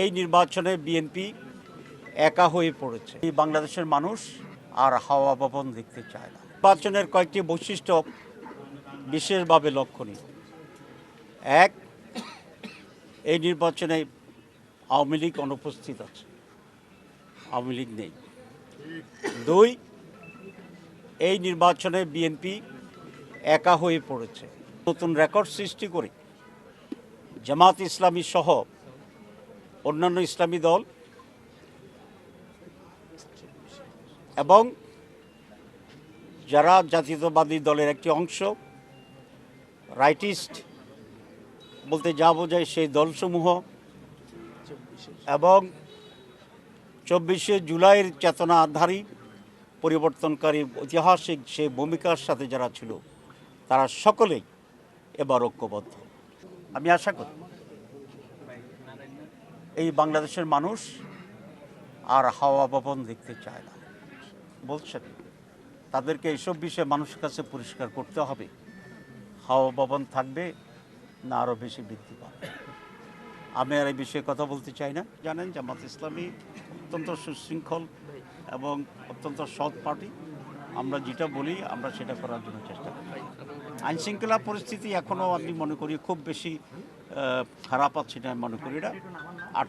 এই নির্বাচনে বিএনপি একা হয়ে পড়েছে। এই বাংলাদেশের মানুষ আর হাওয়া ভবন দেখতে চায় না। নির্বাচনের কয়েকটি বৈশিষ্ট্য বিশেষভাবে লক্ষণীয়। এক, এই নির্বাচনে আওয়ামী লীগ অনুপস্থিত আছে, আওয়ামী লীগ নেই। দুই, এই নির্বাচনে বিএনপি একা হয়ে পড়েছে। নতুন রেকর্ড সৃষ্টি করে জামাত ইসলামী সহ অন্যান্য ইসলামী দল এবং যারা জাতীয়তাবাদী দলের একটি অংশ, রাইটিস্ট বলতে যা বোঝায় সেই দলসমূহ এবং 24শে জুলাইয়ের চেতনাধারী পরিবর্তনকারী ঐতিহাসিক সেই ভূমিকার সাথে যারা ছিল তারা সকলেই এবার ঐক্যবদ্ধ। আমি আশা করি এই বাংলাদেশের মানুষ আর হাওয়া ভবন দেখতে চায় না। বলছেন তাদেরকে এইসব বিষয়ে মানুষের কাছে পরিষ্কার করতে হবে, হাওয়া ভবন থাকবে না আরও বেশি বৃদ্ধি পাবে। আমি আর এই বিষয়ে কথা বলতে চাই না। জানেন জামাত ইসলামী অত্যন্ত সুশৃঙ্খল এবং অত্যন্ত সৎ পার্টি। আমরা যেটা বলি আমরা সেটা করার জন্য চেষ্টা করি। আইনশৃঙ্খলা পরিস্থিতি এখনও আমি মনে করি খুব বেশি খারাপ আছে না, মনে করি না।